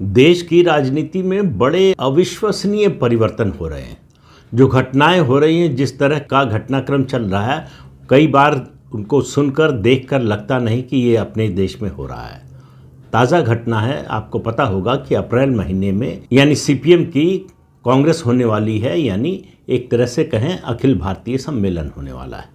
देश की राजनीति में बड़े अविश्वसनीय परिवर्तन हो रहे हैं। जो घटनाएं हो रही हैं, जिस तरह का घटनाक्रम चल रहा है, कई बार उनको सुनकर देखकर लगता नहीं कि ये अपने देश में हो रहा है। ताज़ा घटना है, आपको पता होगा कि अप्रैल महीने में यानी सीपीएम की कांग्रेस होने वाली है, यानी एक तरह से कहें अखिल भारतीय सम्मेलन होने वाला है।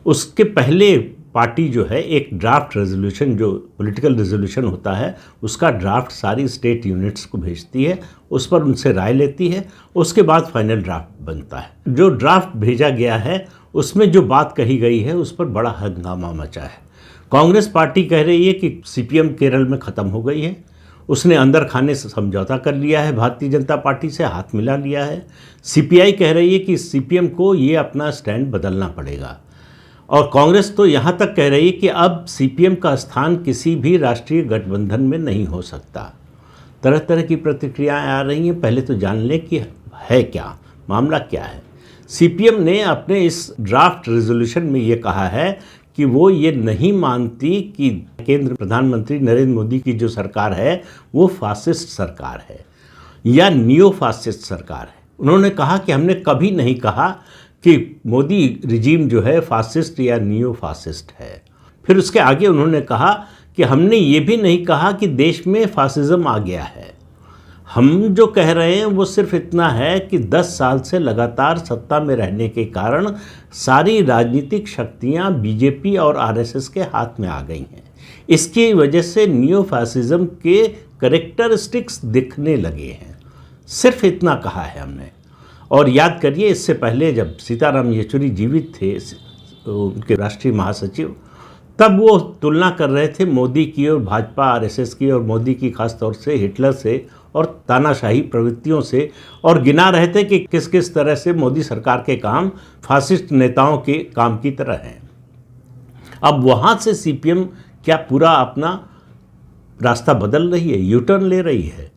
उसके पहले पार्टी जो है एक ड्राफ्ट रेजोल्यूशन, जो पॉलिटिकल रेजोल्यूशन होता है, उसका ड्राफ्ट सारी स्टेट यूनिट्स को भेजती है, उस पर उनसे राय लेती है, उसके बाद फाइनल ड्राफ्ट बनता है। जो ड्राफ्ट भेजा गया है उसमें जो बात कही गई है उस पर बड़ा हंगामा मचा है। कांग्रेस पार्टी कह रही है कि सीपीएम केरल में ख़त्म हो गई है, उसने अंदर खाने से समझौता कर लिया है, भारतीय जनता पार्टी से हाथ मिला लिया है। सीपीआई कह रही है कि सीपीएम को ये अपना स्टैंड बदलना पड़ेगा, और कांग्रेस तो यहाँ तक कह रही है कि अब सीपीएम का स्थान किसी भी राष्ट्रीय गठबंधन में नहीं हो सकता। तरह तरह की प्रतिक्रियाएं आ रही हैं। पहले तो जान लें कि है क्या मामला, क्या है। सीपीएम ने अपने इस ड्राफ्ट रेजोल्यूशन में ये कहा है कि वो ये नहीं मानती कि केंद्र प्रधानमंत्री नरेंद्र मोदी की जो सरकार है वो फासिस्ट सरकार है या नियो फासिस्ट सरकार है। उन्होंने कहा कि हमने कभी नहीं कहा कि मोदी रिजीम जो है फासिस्ट या नियो फासिस्ट है। फिर उसके आगे उन्होंने कहा कि हमने ये भी नहीं कहा कि देश में फासिज्म आ गया है। हम जो कह रहे हैं वो सिर्फ इतना है कि 10 साल से लगातार सत्ता में रहने के कारण सारी राजनीतिक शक्तियां बीजेपी और आरएसएस के हाथ में आ गई हैं। इसकी वजह से नियो फासिज्म के कैरेक्टरिस्टिक्स दिखने लगे हैं। सिर्फ इतना कहा है हमने। और याद करिए, इससे पहले जब सीताराम येचुरी जीवित थे, उनके राष्ट्रीय महासचिव, तब वो तुलना कर रहे थे मोदी की और भाजपा आरएसएस की, और मोदी की खास तौर से हिटलर से और तानाशाही प्रवृत्तियों से, और गिना रहे थे कि किस किस तरह से मोदी सरकार के काम फासिस्ट नेताओं के काम की तरह हैं। अब वहाँ से सीपीएम क्या पूरा अपना रास्ता बदल रही है, यू टर्न ले रही है?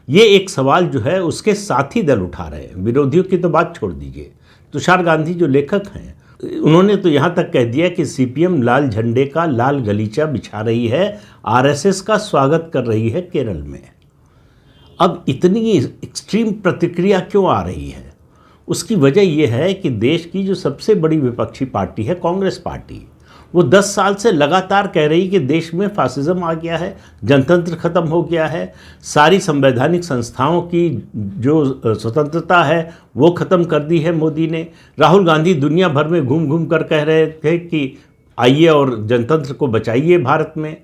ये एक सवाल जो है उसके साथी दल उठा रहे हैं। विरोधियों की तो बात छोड़ दीजिए। तुषार गांधी जो लेखक हैं, उन्होंने तो यहाँ तक कह दिया कि सीपीएम लाल झंडे का लाल गलीचा बिछा रही है, आरएसएस का स्वागत कर रही है केरल में। अब इतनी एक्सट्रीम प्रतिक्रिया क्यों आ रही है? उसकी वजह यह है कि देश की जो सबसे बड़ी विपक्षी पार्टी है कांग्रेस पार्टी, वो 10 साल से लगातार कह रही कि देश में फासिज्म आ गया है, जनतंत्र खत्म हो गया है, सारी संवैधानिक संस्थाओं की जो स्वतंत्रता है वो ख़त्म कर दी है मोदी ने। राहुल गांधी दुनिया भर में घूम घूम कर कह रहे थे कि आइए और जनतंत्र को बचाइए भारत में।